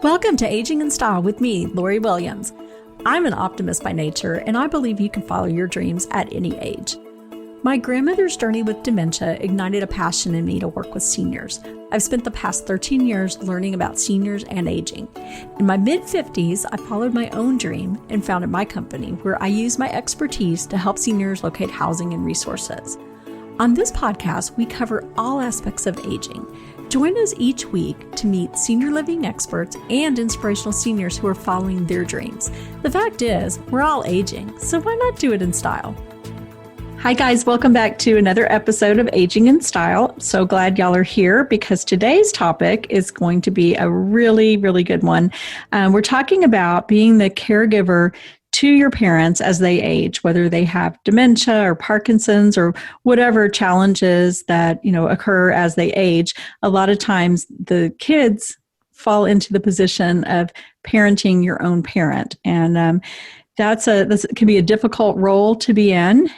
Welcome to Aging in Style with me, Lori Williams. I'm an optimist by nature, and I believe you can follow your dreams at any age. My grandmother's journey with dementia ignited a passion in me to work with seniors. I've spent the past 13 years learning about seniors and aging. In my mid-50s, I followed my own dream and founded my company, where I use my expertise to help seniors locate housing and resources. On this podcast, we cover all aspects of aging. Join us each week to meet senior living experts and inspirational seniors who are following their dreams. The fact is, we're all aging, so why not do it in style? Hi guys, welcome back to another episode of Aging in Style. So glad y'all are here because today's topic is going to be a really, really good one. We're talking about being the caregiver to your parents as they age, whether they have dementia or Parkinson's or whatever challenges that, occur as they age. A lot of times the kids fall into the position of parenting your own parent. And this can be a difficult role to be in,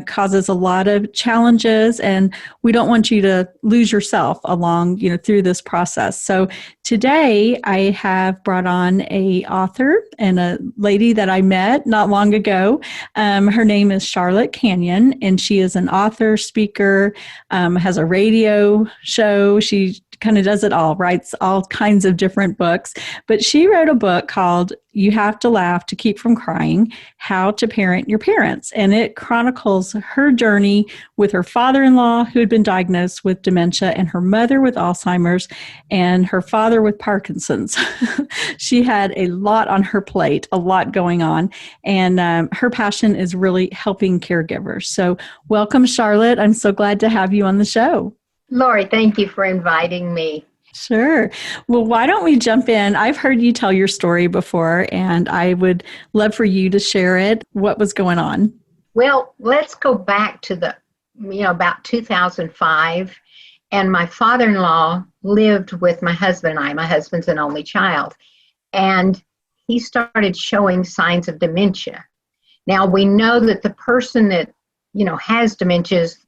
causes a lot of challenges, and we don't want you to lose yourself along, through this process. So today I have brought on a author and a lady that I met not long ago. Her name is Charlotte Canion, and she is an author, speaker, has a radio show. She kind of does it all, writes all kinds of different books. But she wrote a book called You Have to Laugh to Keep from Crying, How to Parent Your Parents. And it chronicles her journey with her father-in-law who had been diagnosed with dementia and her mother with Alzheimer's and her father with Parkinson's. She had a lot on her plate, a lot going on. And her passion is really helping caregivers. So welcome, Charlotte. I'm so glad to have you on the show. Lori, thank you for inviting me. Sure. Well, why don't we jump in? I've heard you tell your story before, and I would love for you to share it. What was going on? Well, let's go back to about 2005. And my father-in-law lived with my husband and I. My husband's an only child. And he started showing signs of dementia. Now, we know that the person that, has dementia is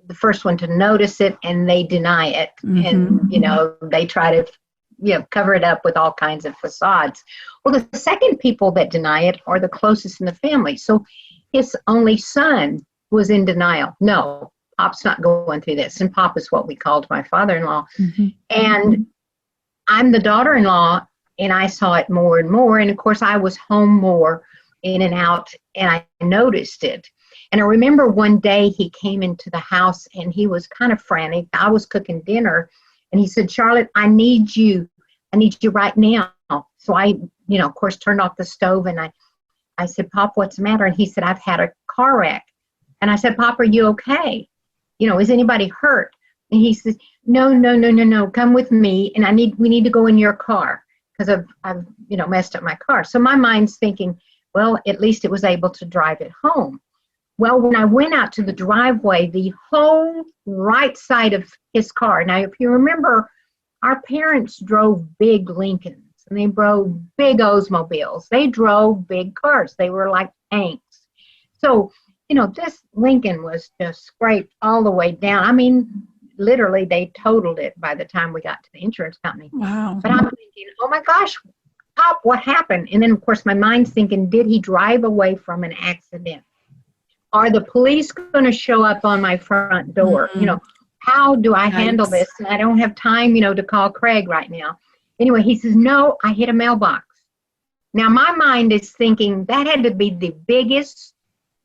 the first one to notice it, and they deny it. Mm-hmm. And, they try to, cover it up with all kinds of facades. Well, the second people that deny it are the closest in the family. So his only son was in denial. No, Pop's not going through this. And Pop is what we called my father-in-law. Mm-hmm. And I'm the daughter-in-law, and I saw it more and more. And of course, I was home more, in and out, and I noticed it. And I remember one day he came into the house and he was kind of frantic. I was cooking dinner and he said, "Charlotte, I need you right now." So I, of course, turned off the stove and I said, "Pop, what's the matter?" And he said, "I've had a car wreck." And I said, "Pop, are you okay? Is anybody hurt?" And he says, No, come with me. And we need to go in your car because I've messed up my car. So my mind's thinking, well, at least it was able to drive it home. Well, when I went out to the driveway, the whole right side of his car. Now, if you remember, our parents drove big Lincolns and they drove big Oldsmobiles. They drove big cars. They were like tanks. So, this Lincoln was just scraped all the way down. I mean, literally, they totaled it by the time we got to the insurance company. Wow. But I'm thinking, oh my gosh, Pop, what happened? And then, of course, my mind's thinking, did he drive away from an accident? Are the police going to show up on my front door? Mm-hmm. How do I handle this? And I don't have time, to call Craig right now. Anyway, he says, "No, I hit a mailbox." Now, my mind is thinking that had to be the biggest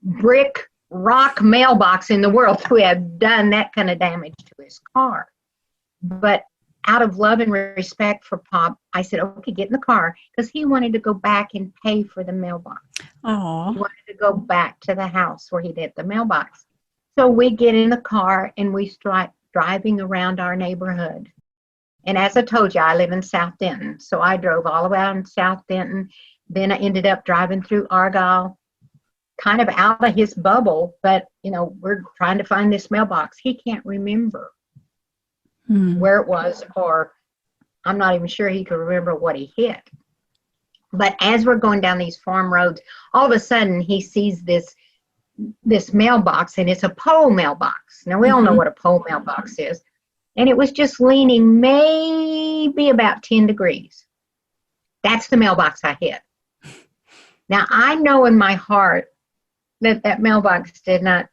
brick rock mailbox in the world to have done that kind of damage to his car. But out of love and respect for Pop, I said, "Okay, get in the car," because he wanted to go back and pay for the mailbox. Aww. He wanted to go back to the house where he'd hit the mailbox. So we get in the car and we start driving around our neighborhood. And as I told you, I live in South Denton. So I drove all around South Denton. Then I ended up driving through Argyle, kind of out of his bubble. But, we're trying to find this mailbox. He can't remember where it was, or I'm not even sure he could remember what he hit. But as we're going down these farm roads, all of a sudden he sees this mailbox, and it's a pole mailbox. Now, we all know what a pole mailbox is. And it was just leaning maybe about 10 degrees. That's the mailbox I hit. Now, I know in my heart that that mailbox did not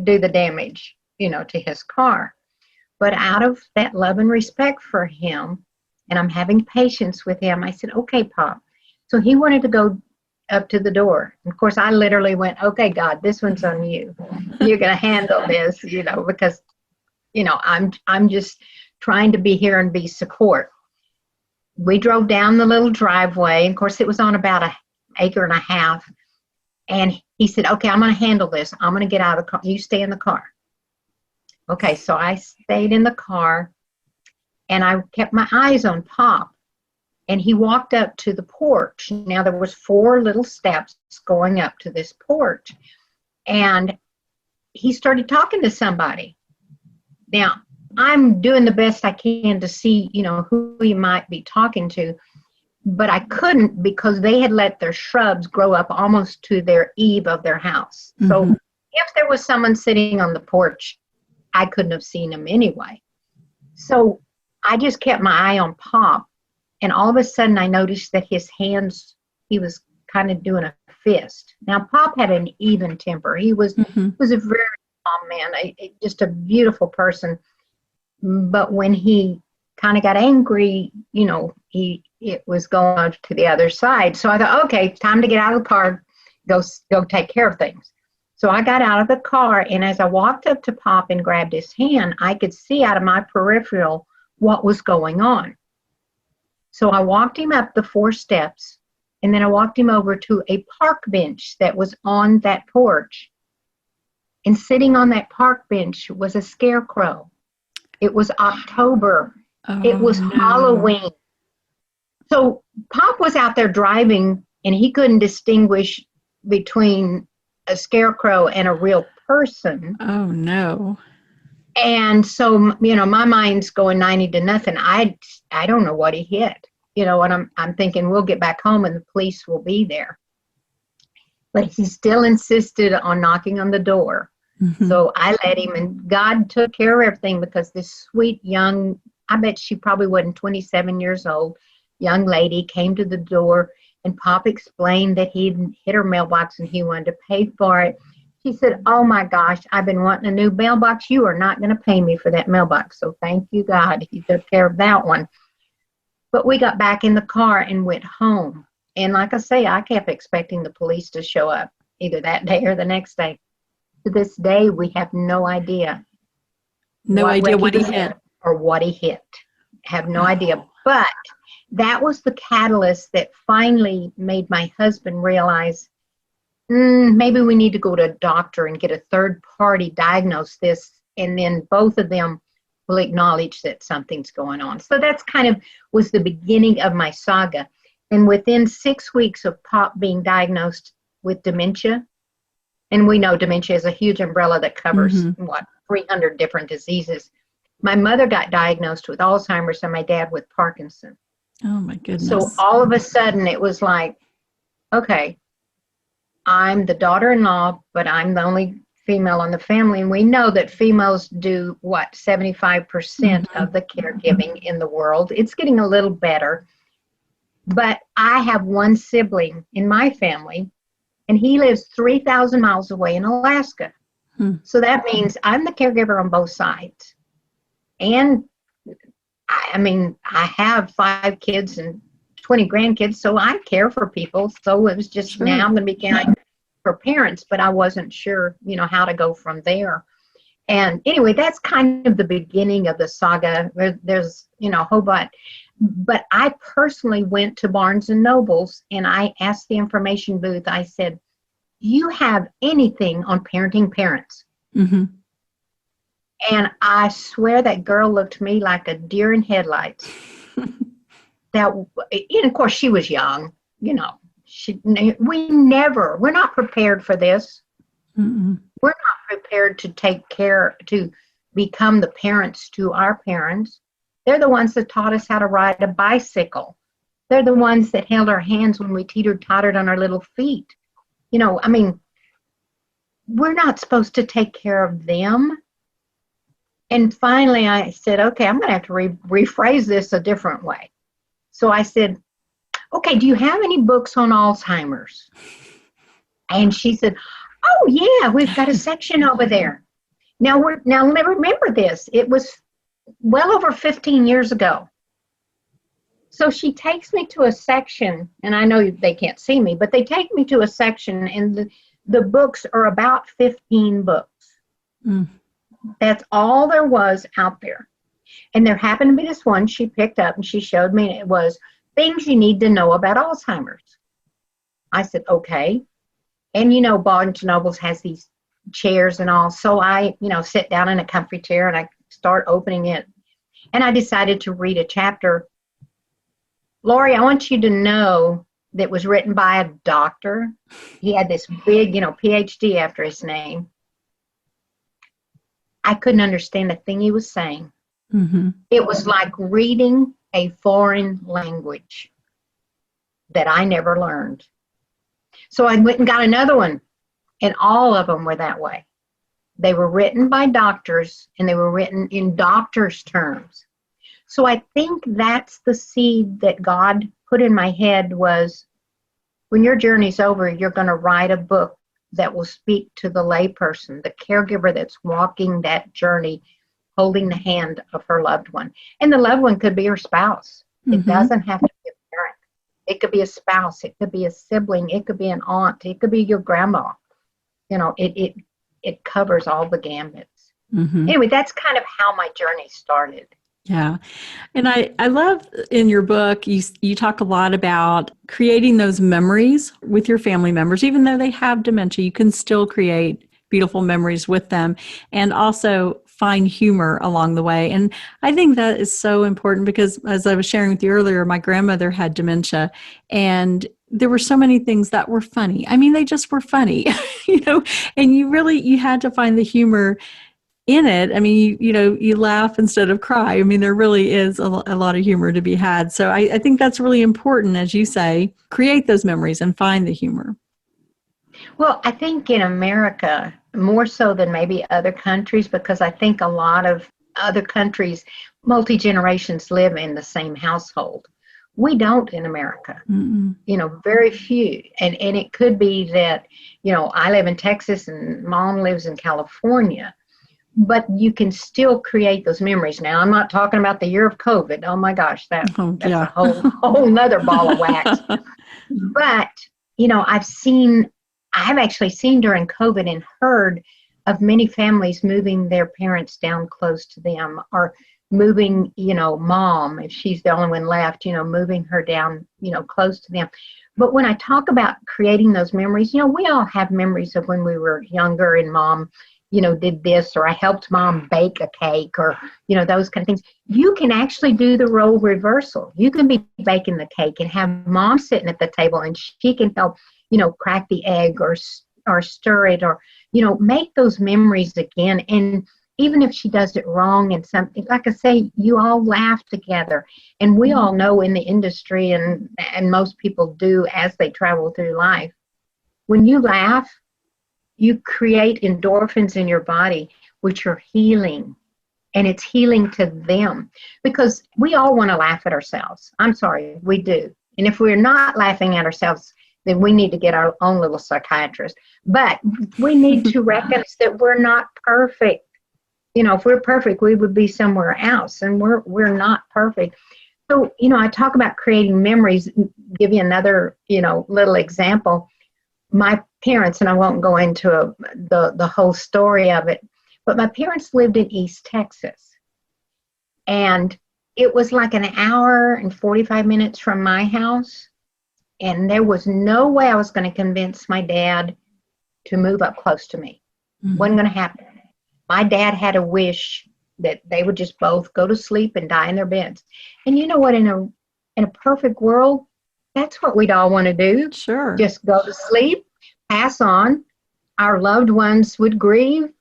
do the damage, to his car. But out of that love and respect for him, and I'm having patience with him, I said, okay, Pop. So he wanted to go up to the door. And of course, I literally went, okay, God, this one's on you. You're going to handle this, because, I'm just trying to be here and be support. We drove down the little driveway. Of course, it was on about an acre and a half. And he said, okay, I'm going to handle this. I'm going to get out of the car. You stay in the car. Okay, so I stayed in the car, and I kept my eyes on Pop. And he walked up to the porch. Now, there was 4 little steps going up to this porch. And he started talking to somebody. Now, I'm doing the best I can to see, who he might be talking to. But I couldn't, because they had let their shrubs grow up almost to their eave of their house. Mm-hmm. So if there was someone sitting on the porch, I couldn't have seen him anyway. So I just kept my eye on Pop. And all of a sudden, I noticed that his hands, he was kind of doing a fist. Now, Pop had an even temper. He was a very calm man, just a beautiful person. But when he kind of got angry, it was going to the other side. So I thought, okay, time to get out of the car, go take care of things. So I got out of the car, and as I walked up to Pop and grabbed his hand, I could see out of my peripheral what was going on. So I walked him up the 4 steps, and then I walked him over to a park bench that was on that porch. And sitting on that park bench was a scarecrow. It was October. It was Halloween. So Pop was out there driving, and he couldn't distinguish between a scarecrow and a real person. Oh, no. And so, my mind's going 90 to nothing. I don't know what he hit, and I'm thinking we'll get back home and the police will be there. But he still insisted on knocking on the door. Mm-hmm. So I let him, and God took care of everything, because this sweet young, I bet she probably wasn't 27 years old, young lady came to the door, and Pop explained that he'd hit her mailbox and he wanted to pay for it. She said, oh my gosh, I've been wanting a new mailbox. You are not going to pay me for that mailbox. So thank you, God. He took care of that one. But we got back in the car and went home. And like I say, I kept expecting the police to show up either that day or the next day. To this day, we have no idea. No idea what he hit. Or what he hit. Have no idea. But that was the catalyst that finally made my husband realize, maybe we need to go to a doctor and get a third party diagnose this, and then both of them will acknowledge that something's going on. So that's kind of was the beginning of my saga. And within 6 weeks of Pop being diagnosed with dementia, and we know dementia is a huge umbrella that covers 300 different diseases. My mother got diagnosed with Alzheimer's and my dad with Parkinson. Oh my goodness. So all of a sudden it was like, okay, I'm the daughter-in-law, but I'm the only female in the family. And we know that females do, 75% of the caregiving in the world. It's getting a little better. But I have one sibling in my family, and he lives 3,000 miles away in Alaska. So that means I'm the caregiver on both sides. And I have 5 kids and 20 grandkids, so I care for people. So it was just now I'm going to be caring for parents, but I wasn't sure, how to go from there. And anyway, that's kind of the beginning of the saga. There's, a whole bunch. But I personally went to Barnes and Nobles, and I asked the information booth, I said, do you have anything on parenting parents? Mm-hmm. And I swear that girl looked to me like a deer in headlights. And of course, she was young, we're not prepared for this. Mm-mm. We're not prepared to to become the parents to our parents. They're the ones that taught us how to ride a bicycle. They're the ones that held our hands when we teeter-tottered on our little feet. We're not supposed to take care of them. And finally, I said, okay, I'm going to have to rephrase this a different way. So I said, okay, do you have any books on Alzheimer's? And she said, oh yeah, we've got a section over there. Now remember this. It was well over 15 years ago. So she takes me to a section, and I know they can't see me, but they take me to a section, and the books are about 15 books. Mm. That's all there was out there. And there happened to be this one she picked up, and she showed me, and it was Things You Need to Know About Alzheimer's. I said, okay. And, Barnes & Nobles has these chairs and all. So I, sit down in a comfy chair, and I start opening it. And I decided to read a chapter. Lori, I want you to know that it was written by a doctor. He had this big, PhD after his name. I couldn't understand a thing he was saying. Mm-hmm. It was like reading a foreign language that I never learned. So I went and got another one, and all of them were that way. They were written by doctors, and they were written in doctors' terms. So I think that's the seed that God put in my head was, when your journey's over, you're going to write a book that will speak to the layperson, the caregiver that's walking that journey, holding the hand of her loved one. And the loved one could be her spouse. Mm-hmm. It doesn't have to be a parent. It could be a spouse. It could be a sibling. It could be an aunt. It could be your grandma. It covers all the gambits. Mm-hmm. Anyway, that's kind of how my journey started. Yeah. And I love in your book, you talk a lot about creating those memories with your family members. Even though they have dementia, you can still create beautiful memories with them and also find humor along the way. And I think that is so important because, as I was sharing with you earlier, my grandmother had dementia, and there were so many things that were funny. I mean, they just were funny, and you had to find the humor in it. I mean, you laugh instead of cry. I mean, there really is a lot of humor to be had. So I think that's really important, as you say, create those memories and find the humor. Well, I think in America, more so than maybe other countries, because I think a lot of other countries, multi-generations live in the same household. We don't in America. Mm-mm. Very few. And it could be that, I live in Texas and Mom lives in California. But you can still create those memories. Now, I'm not talking about the year of COVID. Oh my gosh, that's a whole nother ball of wax. But, I've actually seen during COVID and heard of many families moving their parents down close to them, or moving, mom, if she's the only one left, moving her down, close to them. But when I talk about creating those memories, we all have memories of when we were younger and mom, did this, or I helped mom bake a cake, or, those kind of things. You can actually do the role reversal. You can be baking the cake and have mom sitting at the table, and she can help, crack the egg or stir it, or, make those memories again. And even if she does it wrong and something, like I say, you all laugh together. And we all know in the industry, and most people do as they travel through life, when you laugh, you create endorphins in your body, which are healing, and it's healing to them, because we all want to laugh at ourselves. I'm sorry, we do. And if we're not laughing at ourselves, then we need to get our own little psychiatrist. But we need to recognize that we're not perfect. If we're perfect, we would be somewhere else, and we're not perfect. So, I talk about creating memories. Give you another, little example. My parents, and I won't go into the whole story of it, but my parents lived in East Texas. And it was like an hour and 45 minutes from my house. And there was no way I was going to convince my dad to move up close to me. Mm-hmm. Wasn't going to happen. My dad had a wish that they would just both go to sleep and die in their beds. And you know what? In a perfect world, that's what we'd all want to do. Sure. Just go to sleep, pass on. Our loved ones would grieve.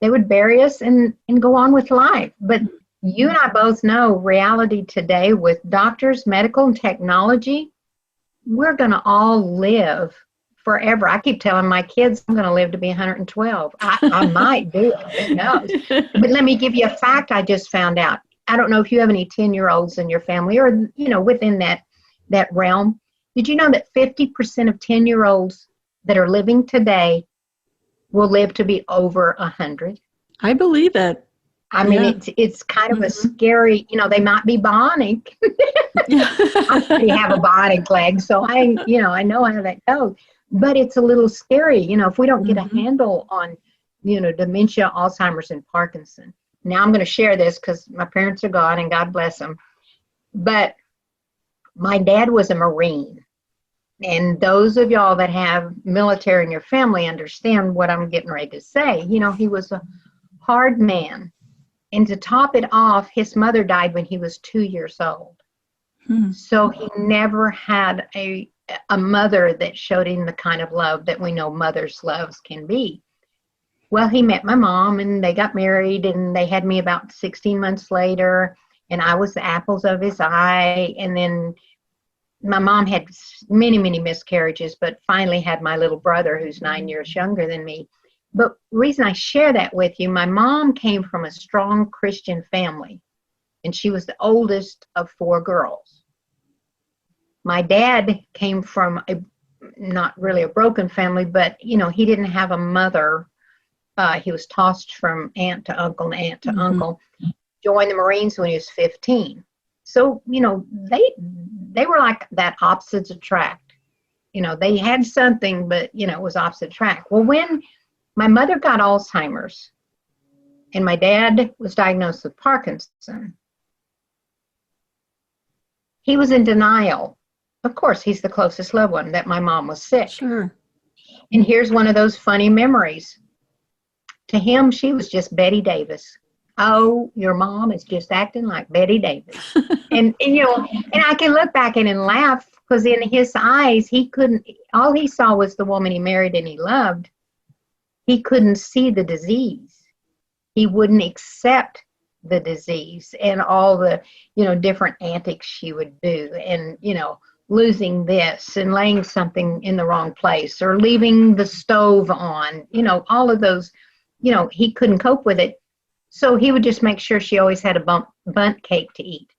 They would bury us and go on with life. But you and I both know reality today with doctors, medical, and technology, we're going to all live forever. I keep telling my kids I'm going to live to be 112. I might do it. Who knows? But let me give you a fact I just found out. I don't know if you have any 10-year-olds in your family or, within that realm. Did you know that 50% of 10-year-olds that are living today will live to be over 100? I believe it. I mean, it's kind of a scary, they might be bionic. I already have a bionic leg, so I know how that goes. But it's a little scary, if we don't get a handle on, dementia, Alzheimer's, and Parkinson. Now I'm going to share this because my parents are gone, and God bless them. But my dad was a Marine. And those of y'all that have military in your family understand what I'm getting ready to say. He was a hard man. And to top it off, his mother died when he was 2 years old. So he never had a mother that showed him the kind of love that we know mothers' loves can be. Well, he met my mom, and they got married, and they had me about 16 months later, and I was the apples of his eye. And then my mom had many, many miscarriages, but finally had my little brother, who's 9 years younger than me. But the reason I share that with you, my mom came from a strong Christian family, and she was the oldest of 4 girls. My dad came from not really a broken family, but, he didn't have a mother. He was tossed from aunt to uncle and aunt to uncle. Joined the Marines when he was 15. So, they were like that opposites attract. They had something, but, it was opposite attract. Well, when my mother got Alzheimer's and my dad was diagnosed with Parkinson, he was in denial. Of course, he's the closest loved one, that my mom was sick. Sure. And here's one of those funny memories. To him, she was just Betty Davis. Oh, your mom is just acting like Betty Davis. and I can look back and laugh, because in his eyes, all he saw was the woman he married and he loved. He couldn't see the disease. He wouldn't accept the disease and all the, different antics she would do, and, losing this and laying something in the wrong place, or leaving the stove on, all of those, he couldn't cope with it. So he would just make sure she always had a bundt cake to eat.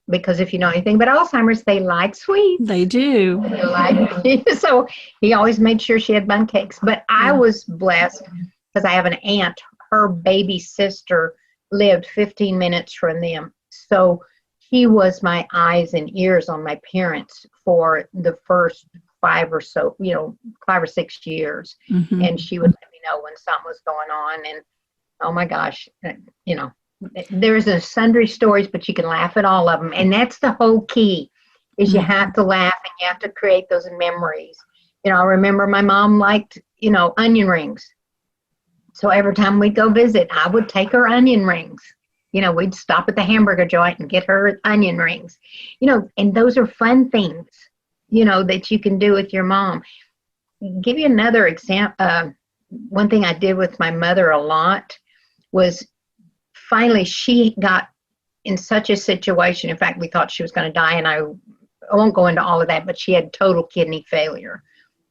Because if you know anything about Alzheimer's, they like sweets. They do. So he always made sure she had bundt cakes. But I was blessed because I have an aunt. Her baby sister lived 15 minutes from them. So he was my eyes and ears on my parents for the first 5 or 6 years. And she would let me know when something was going on. And oh my gosh, there's a sundry stories, but you can laugh at all of them. And that's the whole key, is you have to laugh and you have to create those memories. I remember my mom liked, onion rings. So every time we'd go visit, I would take her onion rings. We'd stop at the hamburger joint and get her onion rings. And those are fun things, that you can do with your mom. Give you another example. One thing I did with my mother a lot was, finally she got in such a situation. In fact, we thought she was going to die, and I won't go into all of that, but she had total kidney failure.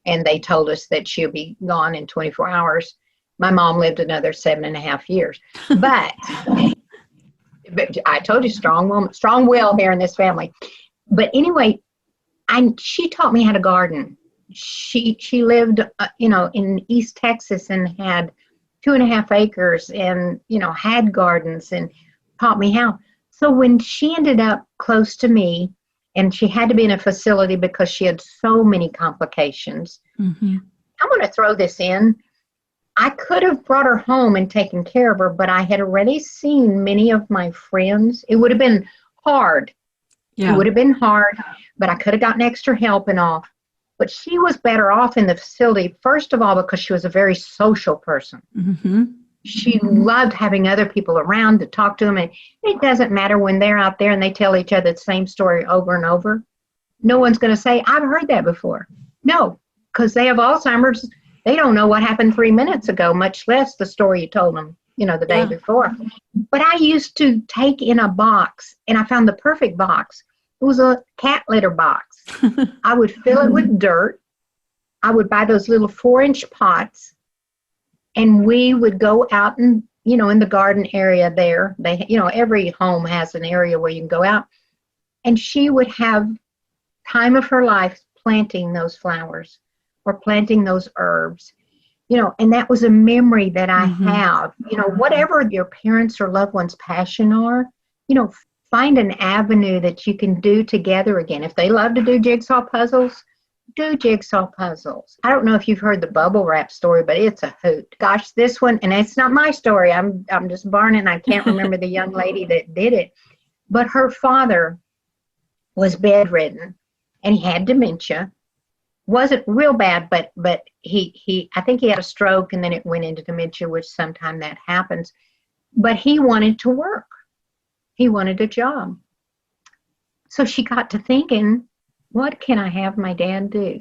And they told us that she'll be gone in 24 hours. My mom lived another 7.5 years. But I told you, strong woman, strong will here in this family. But anyway, she taught me how to garden. She lived, in East Texas and had 2.5 acres and, had gardens, and taught me how. So when she ended up close to me, and she had to be in a facility because she had so many complications, I'm going to throw this in. I could have brought her home and taken care of her, but I had already seen many of my friends. It would have been hard. Yeah. It would have been hard, but I could have gotten extra help and all. But she was better off in the facility, first of all, because she was a very social person. She loved having other people around to talk to them. And it doesn't matter when they're out there and they tell each other the same story over and over. No one's going to say, I've heard that before. No, because they have Alzheimer's. They don't know what happened 3 minutes ago, much less the story you told them, the day before. But I used to take in a box, and I found the perfect box. It was a cat litter box. I would fill it with dirt. I would buy those little 4-inch pots, and we would go out and, in the garden area there. They, every home has an area where you can go out. And she would have time of her life planting those flowers or planting those herbs. And that was a memory that I have. Whatever your parents or loved ones' passion are, find an avenue that you can do together again. If they love to do jigsaw puzzles, do jigsaw puzzles. I don't know if you've heard the bubble wrap story, but it's a hoot. Gosh, this one, and it's not my story. I'm just barning. I can't remember the young lady that did it. But her father was bedridden, and he had dementia. Wasn't real bad, but he I think he had a stroke, and then it went into dementia, which sometimes that happens. But he wanted to work. He wanted a job. So she got to thinking, what can I have my dad do?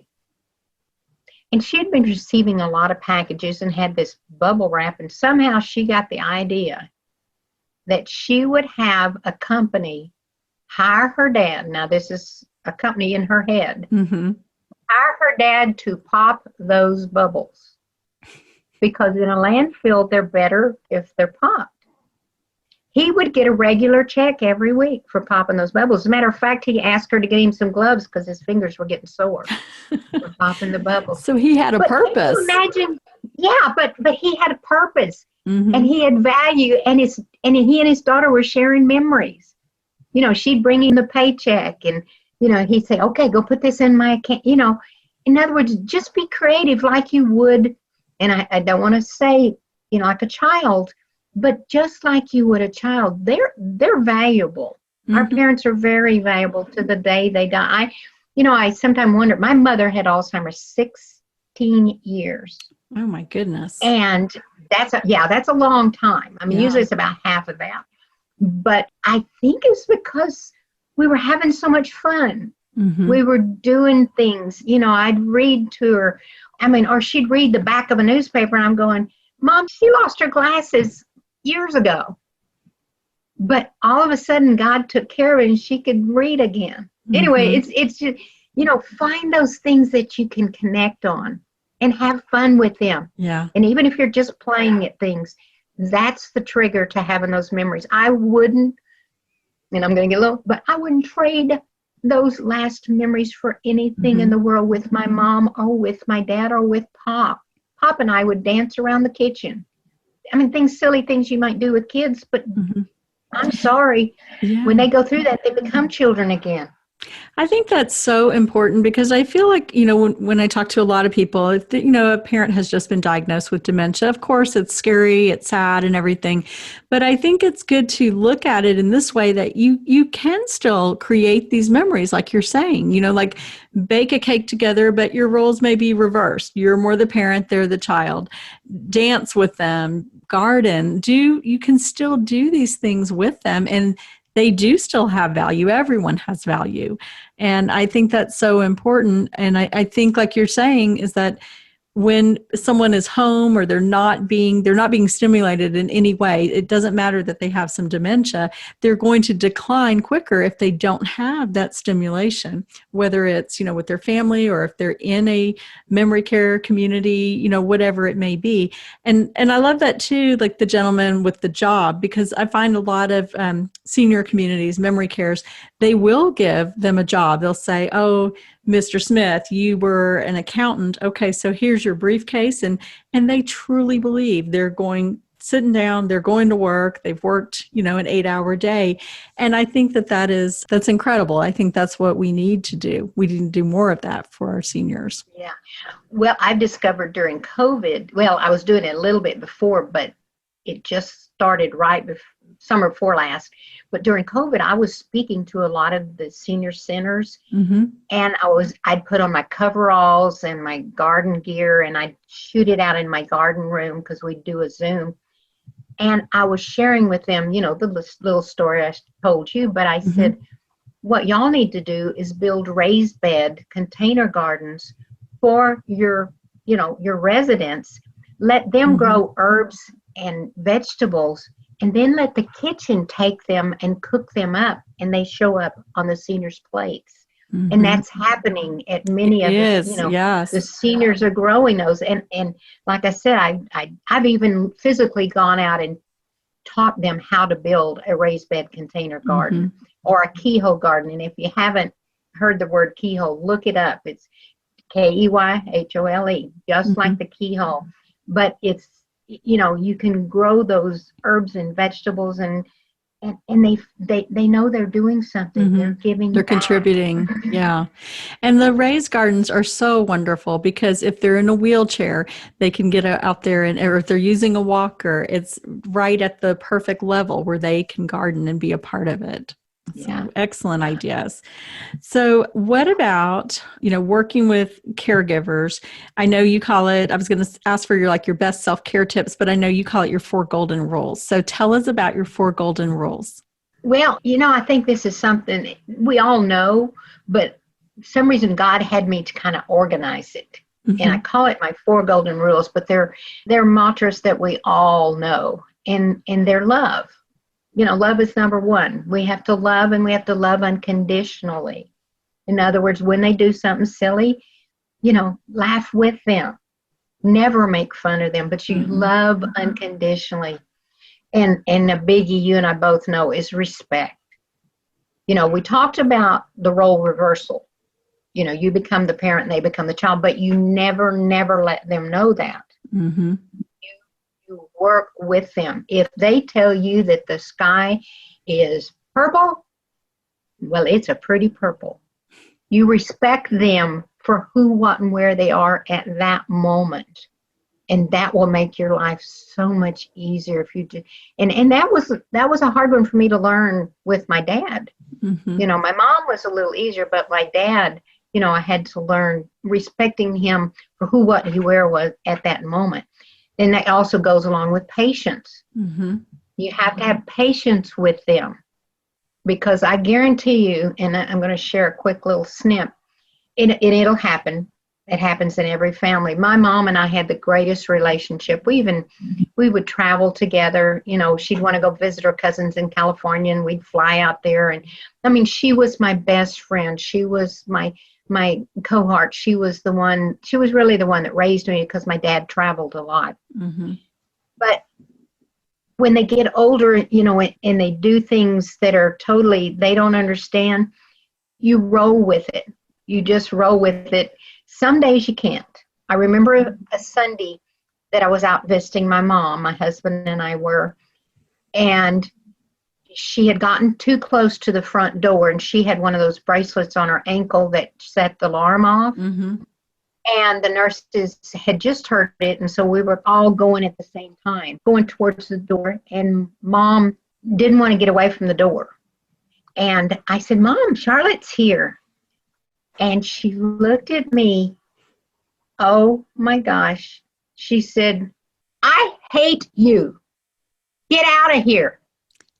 And she had been receiving a lot of packages and had this bubble wrap, and somehow she got the idea that she would have a company hire her dad. Now, this is a company in her head. Hire her dad to pop those bubbles, because in a landfill, they're better if they're popped. He would get a regular check every week for popping those bubbles. As a matter of fact, he asked her to get him some gloves because his fingers were getting sore for popping the bubbles. So he had a purpose. Can you imagine? Yeah, but he had a purpose, and he had value, and he and his daughter were sharing memories. She'd bring him the paycheck, and he'd say, okay, go put this in my account. In other words, just be creative like you would, and I don't want to say, like a child, but just like you would a child. They're valuable. Our parents are very valuable to the day they die. I sometimes wonder, my mother had Alzheimer's 16 years. Oh my goodness. And that's a long time. I mean, usually it's about half of that. But I think it's because we were having so much fun. We were doing things, I'd read to her, or she'd read the back of a newspaper, and I'm going, Mom, she lost her glasses years ago. But all of a sudden, God took care of it, and she could read again. Anyway, it's just, find those things that you can connect on and have fun with them. Yeah. And even if you're just playing at things, that's the trigger to having those memories. I wouldn't, and I'm going to get a little, but I wouldn't trade those last memories for anything in the world with my mom or with my dad or with Pop. Pop and I would dance around the kitchen. I mean, silly things you might do with kids, but I'm sorry. Yeah. When they go through that, they become children again. I think that's so important, because I feel like, when I talk to a lot of people, if a parent has just been diagnosed with dementia, of course it's scary, it's sad and everything. But I think it's good to look at it in this way, that you can still create these memories, like you're saying, like bake a cake together, but your roles may be reversed. You're more the parent, they're the child. Dance with them, garden, you can still do these things with them, and they do still have value. Everyone has value. And I think that's so important. And I think, like you're saying, is that when someone is home or they're not being stimulated in any way, it doesn't matter that they have some dementia, they're going to decline quicker if they don't have that stimulation, whether it's, with their family or if they're in a memory care community, whatever it may be. And I love that too, like the gentleman with the job, because I find a lot of senior communities, memory cares, they will give them a job. They'll say, oh, Mr. Smith, you were an accountant. Okay, so here's your briefcase. And they truly believe they're sitting down, they're going to work, they've worked, an 8-hour day. And I think that's incredible. I think that's what we need to do. We need to do more of that for our seniors. Yeah. Well, I've discovered during COVID, I was doing it a little bit before, but it just started right before summer before last. But during COVID, I was speaking to a lot of the senior centers, and I'd put on my coveralls and my garden gear, and I'd shoot it out in my garden room because we'd do a Zoom. And I was sharing with them, the little story I told you, but I said, what y'all need to do is build raised bed container gardens for your residents. Let them grow herbs and vegetables, and then let the kitchen take them and cook them up, and they show up on the seniors' plates. And that's happening at many of them. Yes. The seniors are growing those. And like I said, I've even physically gone out and taught them how to build a raised bed container garden or a keyhole garden. And if you haven't heard the word keyhole, look it up. It's Keyhole, just like the keyhole. But it's, you can grow those herbs and vegetables, and they know they're doing something. They're giving. They're back. contributing. Yeah. And the raised gardens are so wonderful because if they're in a wheelchair, they can get out there, or if they're using a walker, it's right at the perfect level where they can garden and be a part of it. Yeah. So excellent ideas. So what about, working with caregivers? I know you call it, I was going to ask for your best self-care tips, but I know you call it your 4 golden rules. So tell us about your 4 golden rules. Well, I think this is something we all know, but for some reason God had me to kind of organize it. And I call it my 4 golden rules, but they're mantras that we all know, and they're love. Love is number 1. We have to love, and we have to love unconditionally. In other words, when they do something silly, laugh with them. Never make fun of them, but you love unconditionally. And a biggie you and I both know is respect. We talked about the role reversal. You become the parent and they become the child, but you never let them know that. You work with them. If they tell you that the sky is purple, well, it's a pretty purple. You respect them for who, what, and where they are at that moment. And that will make your life so much easier if you do. And that was a hard one for me to learn with my dad. My mom was a little easier, but my dad, I had to learn respecting him for who, what, and where was at that moment. And that also goes along with patience. You have to have patience with them, because I guarantee you, and I'm going to share a quick little snip, and it'll happen. It happens in every family. My mom and I had the greatest relationship. We would travel together. She'd want to go visit her cousins in California, and we'd fly out there. And she was my best friend. She was my cohort. She was really the one that raised me, because my dad traveled a lot. But when they get older, and they do things that are totally, they don't understand, you roll with it. You just roll with it. Some days you can't. I remember a Sunday that I was out visiting my mom, my husband and I were, and she had gotten too close to the front door, and she had one of those bracelets on her ankle that set the alarm off. And the nurses had just heard it, and so we were all going at the same time, going towards the door, and Mom didn't want to get away from the door. And I said, "Mom, Charlotte's here." And she looked at me. Oh my gosh. She said, "I hate you. Get out of here.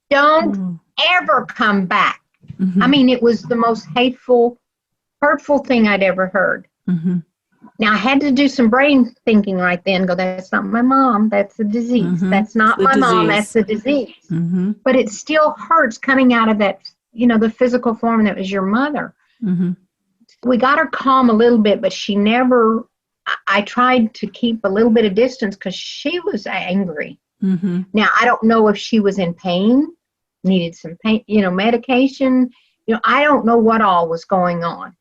Don't ever come back." It was the most hateful, hurtful thing I'd ever heard. Now, I had to do some brain thinking right then, go, that's not my mom, that's the disease. That's not my mom, that's the disease. But it still hurts coming out of that, the physical form that was your mother. We got her calm a little bit, but she never, I tried to keep a little bit of distance because she was angry. Now, I don't know if she was in pain, needed some pain, medication. I don't know what all was going on.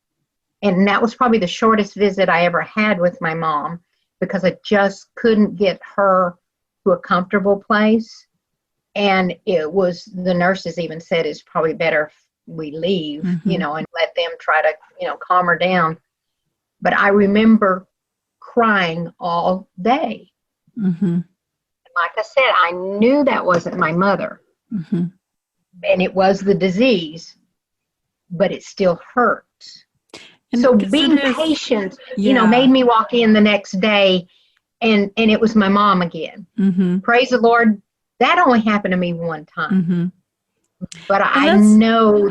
And that was probably the shortest visit I ever had with my mom, because I just couldn't get her to a comfortable place. And it was, the nurses even said, it's probably better if we leave, and let them try to, calm her down. But I remember crying all day. Like I said, I knew that wasn't my mother. And it was the disease, but it still hurts. And so being patient, made me walk in the next day and it was my mom again. Praise the Lord. That only happened to me one time. But I know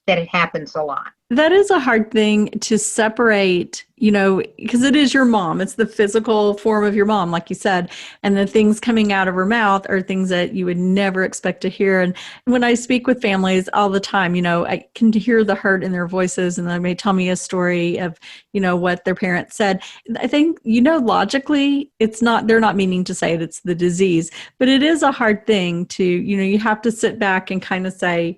that it happens a lot. That is a hard thing to separate, because it is your mom. It's the physical form of your mom, like you said. And the things coming out of her mouth are things that you would never expect to hear. And when I speak with families all the time, I can hear the hurt in their voices, and they may tell me a story of, what their parents said. I think, logically, they're not meaning to say it's the disease, but it is a hard thing to, you have to sit back and kind of say,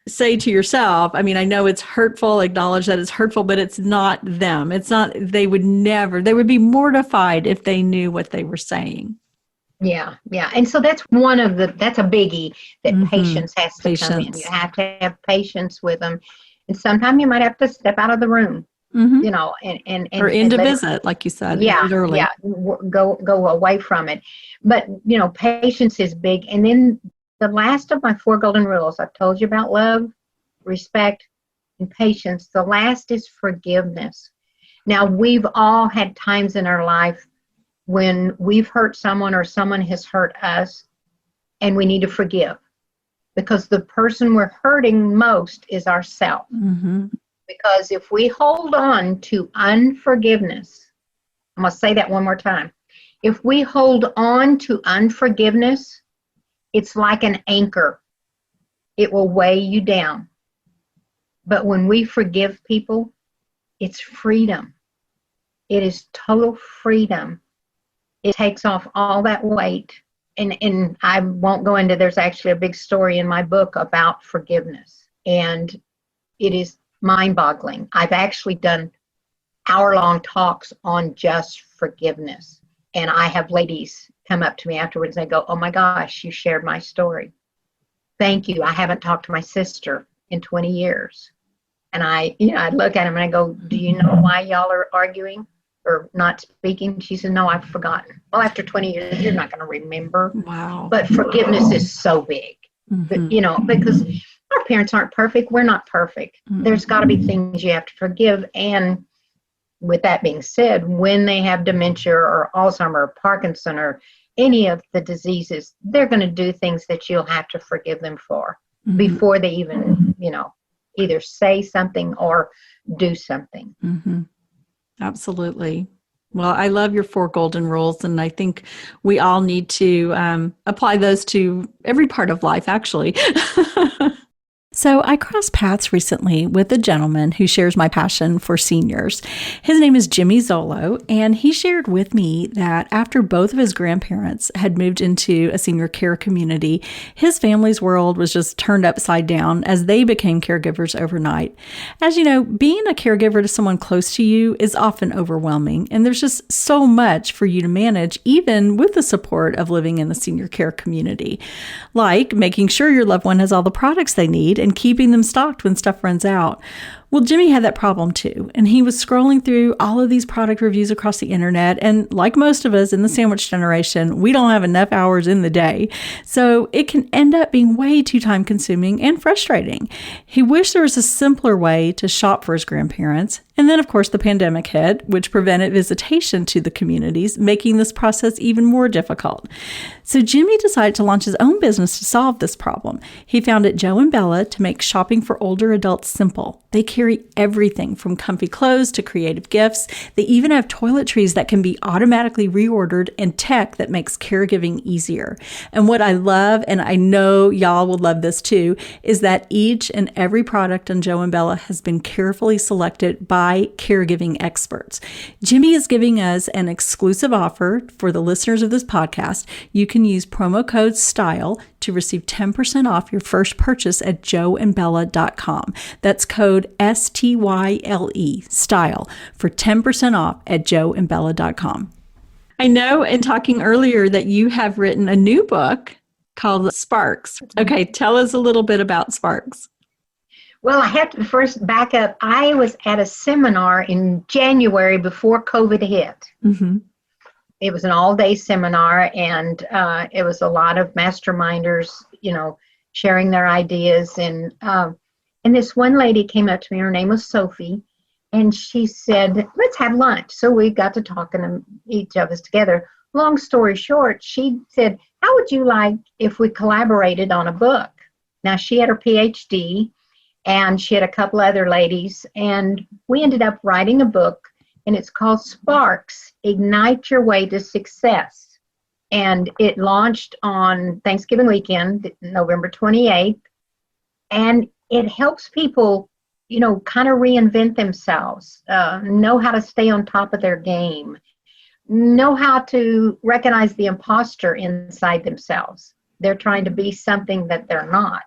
say to yourself, I mean, I know it's hurtful, acknowledge that it's hurtful, but it's not them. It's not, they would be mortified if they knew what they were saying. Yeah, yeah. And so that's that's a biggie that patience has to come in. You Patience. have to have patience with them. And sometimes you might have to step out of the room, Or end and a let it, visit, like you said, end yeah, it early. yeah, go away from it. But, patience is big. And then the last of my 4 golden rules, I've told you about love, respect, and patience. The last is forgiveness. Now, we've all had times in our life when we've hurt someone or someone has hurt us, and we need to forgive, because the person we're hurting most is ourselves. Because if we hold on to unforgiveness, I'm going to say that one more time. If we hold on to unforgiveness, it's like an anchor. It will weigh you down. But when we forgive people, it's freedom. It is total freedom. It takes off all that weight. And I won't go into, there's actually a big story in my book about forgiveness. And it is mind-boggling. I've actually done hour-long talks on just forgiveness. And I have ladies come up to me afterwards and they go, "Oh my gosh, you shared my story. Thank you. I haven't talked to my sister in 20 years. And I look at them and I go, "Do you know why y'all are arguing or not speaking?" She said, "No, I've forgotten." Well, after 20 years, you're not going to remember. Wow. But forgiveness is so big, because our parents aren't perfect. We're not perfect. There's got to be things you have to forgive. And with that being said, when they have dementia or Alzheimer or Parkinson or any of the diseases, they're going to do things that you'll have to forgive them for before they even, either say something or do something. Absolutely. Well, I love your 4 golden rules, and I think we all need to apply those to every part of life, actually. So I crossed paths recently with a gentleman who shares my passion for seniors. His name is Jimmy Zolo, and he shared with me that after both of his grandparents had moved into a senior care community, his family's world was just turned upside down as they became caregivers overnight. As you know, being a caregiver to someone close to you is often overwhelming, and there's just so much for you to manage, even with the support of living in the senior care community, like making sure your loved one has all the products they need and keeping them stocked when stuff runs out. Well, Jimmy had that problem too, and he was scrolling through all of these product reviews across the internet, and like most of us in the sandwich generation, we don't have enough hours in the day, so it can end up being way too time-consuming and frustrating. He wished there was a simpler way to shop for his grandparents, and then of course the pandemic hit, which prevented visitation to the communities, making this process even more difficult. So Jimmy decided to launch his own business to solve this problem. He founded Joe and Bella to make shopping for older adults simple. They carry everything from comfy clothes to creative gifts. They even have toiletries that can be automatically reordered and tech that makes caregiving easier. And what I love, and I know y'all will love this too, is that each and every product on Joe and Bella has been carefully selected by caregiving experts. Jimmy is giving us an exclusive offer for the listeners of this podcast. You can use promo code STYLE to receive 10% off your first purchase at joeandbella.com. That's code STYLE, STYLE, for 10% off at joeandbella.com. I know in talking earlier that you have written a new book called Sparks. Okay, tell us a little bit about Sparks. Well, I have to first back up. I was at a seminar in January before COVID hit. It was an all-day seminar, and it was a lot of masterminders, sharing their ideas. And this one lady came up to me. Her name was Sophie, and she said, "Let's have lunch." So we got to talking, each of us together. Long story short, she said, "How would you like if we collaborated on a book?" Now, she had her PhD, and she had a couple other ladies, and we ended up writing a book. And it's called Sparks, Ignite Your Way to Success. And it launched on Thanksgiving weekend, November 28th. And it helps people, kind of reinvent themselves, know how to stay on top of their game, know how to recognize the imposter inside themselves. They're trying to be something that they're not.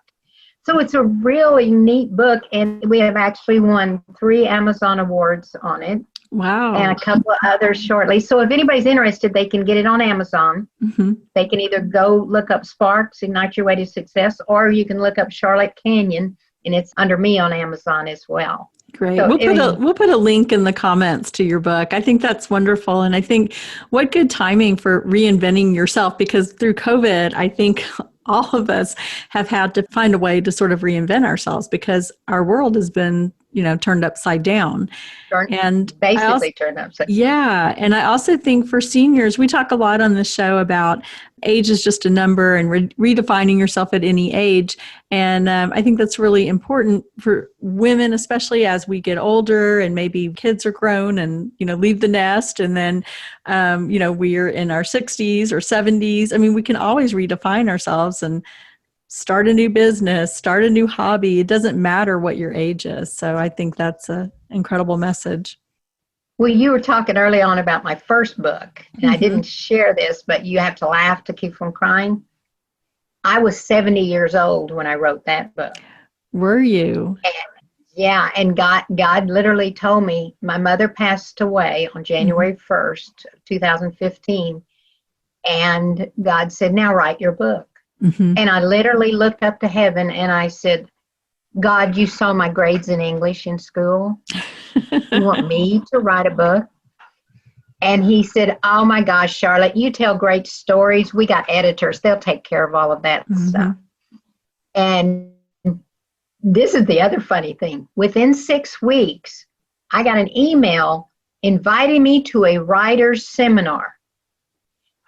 So it's a really neat book, and we have actually won 3 Amazon awards on it. Wow. And a couple of others shortly. So if anybody's interested, they can get it on Amazon. Mm-hmm. They can either go look up Sparks, Ignite Your Way to Success, or you can look up Charlotte Canion, and it's under me on Amazon as well. Great. So, We'll put a link in the comments to your book. I think that's wonderful. And I think what good timing for reinventing yourself, because through COVID, I think all of us have had to find a way to sort of reinvent ourselves because our world has been, turned upside down. Turned upside down. Yeah. And I also think for seniors, we talk a lot on the show about age is just a number and redefining yourself at any age. And I think that's really important for women, especially as we get older and maybe kids are grown and, leave the nest. And then, we're in our 60s or 70s. I mean, we can always redefine ourselves and start a new business, start a new hobby. It doesn't matter what your age is. So I think that's an incredible message. Well, you were talking early on about my first book, and I didn't share this, but you have to laugh to keep from crying. I was 70 years old when I wrote that book. Were you? And God literally told me, my mother passed away on January 1st, 2015, and God said, now write your book. Mm-hmm. And I literally looked up to heaven and I said, God, you saw my grades in English in school. You want me to write a book? And he said, oh my gosh, Charlotte, you tell great stories. We got editors. They'll take care of all of that stuff. And this is the other funny thing. Within 6 weeks, I got an email inviting me to a writer's seminar.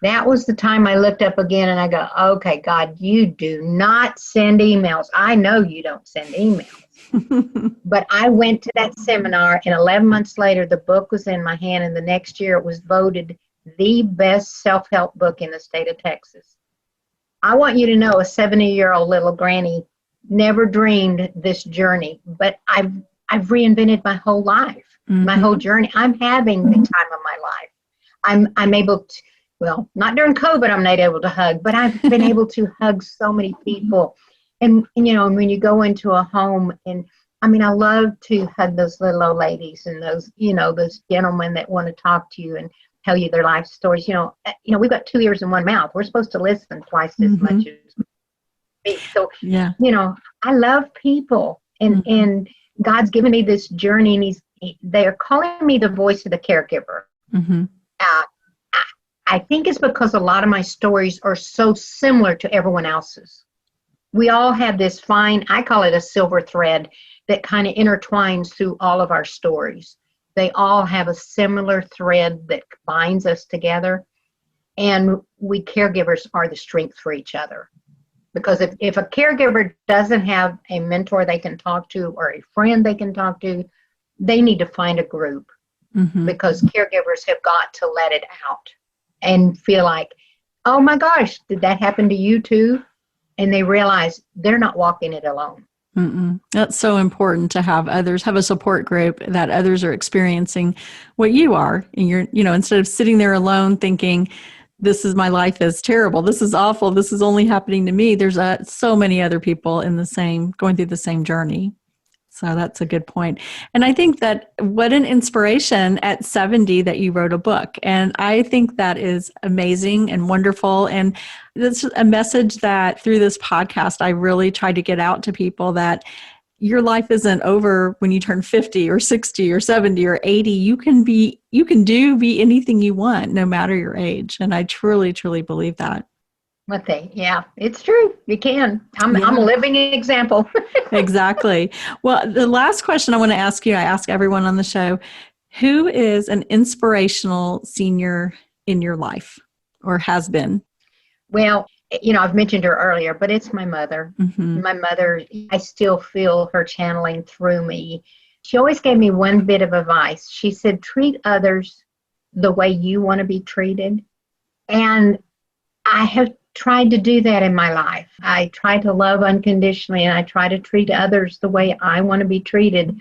That was the time I looked up again and I go, okay, God, you do not send emails. I know you don't send emails. But I went to that seminar, and 11 months later, the book was in my hand, and the next year it was voted the best self-help book in the state of Texas. I want you to know, a 70-year-old little granny never dreamed this journey, but I've reinvented my whole life, my whole journey. I'm having the time of my life. I'm able to, well, not during COVID, I'm not able to hug, but I've been able to hug so many people. And, when you go into a home, and I love to hug those little old ladies and those, those gentlemen that want to talk to you and tell you their life stories. We've got 2 ears and 1 mouth. We're supposed to listen twice as much as we speak. So, I love people, and God's given me this journey, and they are calling me the voice of the caregiver. I think it's because a lot of my stories are so similar to everyone else's. We all have this fine, I call it a silver thread, that kind of intertwines through all of our stories. They all have a similar thread that binds us together. And we caregivers are the strength for each other. Because if a caregiver doesn't have a mentor they can talk to or a friend they can talk to, they need to find a group. Because caregivers have got to let it out and feel like, oh my gosh, did that happen to you too? And they realize they're not walking it alone. That's so important to have others, have a support group that others are experiencing what you are. And you're, instead of sitting there alone thinking, this is my life is terrible, this is awful, this is only happening to me. There's so many other people going through the same journey. So that's a good point. And I think that what an inspiration at 70 that you wrote a book. And I think that is amazing and wonderful. And that's a message that through this podcast, I really try to get out to people, that your life isn't over when you turn 50 or 60 or 70 or 80. You can be anything you want, no matter your age. And I truly, truly believe that. Yeah, it's true. You can. I'm a living example. Exactly. Well, the last question I want to ask you, I ask everyone on the show, who is an inspirational senior in your life or has been? Well, I've mentioned her earlier, but it's my mother. My mother, I still feel her channeling through me. She always gave me one bit of advice. She said, treat others the way you want to be treated. And I have tried to do that in my life. I try to love unconditionally, and I try to treat others the way I want to be treated.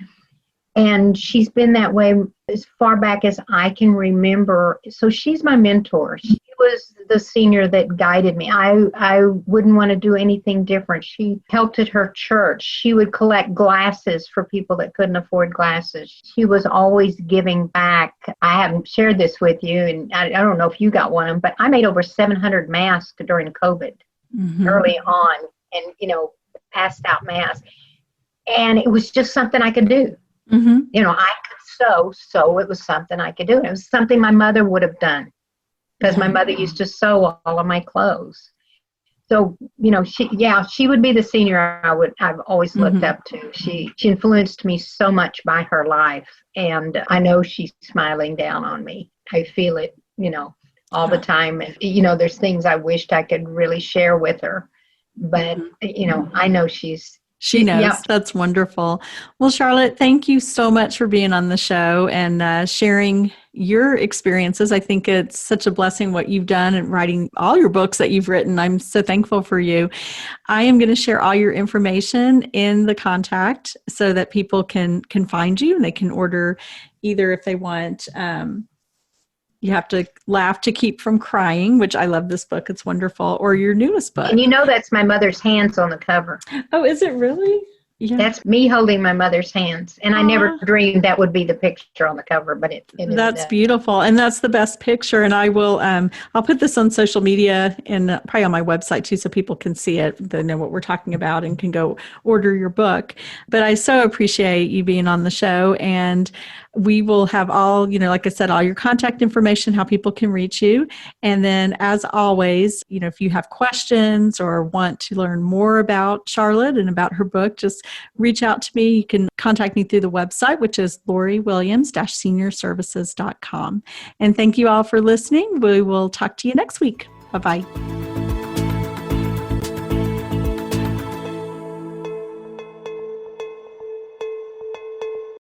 And she's been that way as far back as I can remember. So she's my mentor. She was the senior that guided me. I wouldn't want to do anything different. She helped at her church. She would collect glasses for people that couldn't afford glasses. She was always giving back. I haven't shared this with you, and I don't know if you got one of them, but I made over 700 masks during COVID early on, and, passed out masks. And it was just something I could do. I could sew. It was something I could do. And it was something my mother would have done, because my mother used to sew all of my clothes. So, she would be the senior I've always looked up to. She influenced me so much by her life, and I know she's smiling down on me. I feel it, all the time. And, there's things I wished I could really share with her, but, I know she knows. Yep. That's wonderful. Well, Charlotte, thank you so much for being on the show and sharing your experiences. I think it's such a blessing what you've done and writing all your books that you've written. I'm so thankful for you. I am going to share all your information in the contact so that people can find you and they can order either if they want. You have to laugh to keep from crying, which I love this book. It's wonderful. Or your newest book. And that's my mother's hands on the cover. Oh, is it really? Yeah. That's me holding my mother's hands. And I never dreamed that would be the picture on the cover, but it that's beautiful. And that's the best picture. And I will, I'll put this on social media and probably on my website too, so people can see it, they know what we're talking about and can go order your book. But I so appreciate you being on the show, and we will have all, like I said, all your contact information, how people can reach you. And then as always, if you have questions or want to learn more about Charlotte and about her book, just reach out to me. You can contact me through the website, which is LoriWilliams-seniorservices.com. And thank you all for listening. We will talk to you next week. Bye-bye.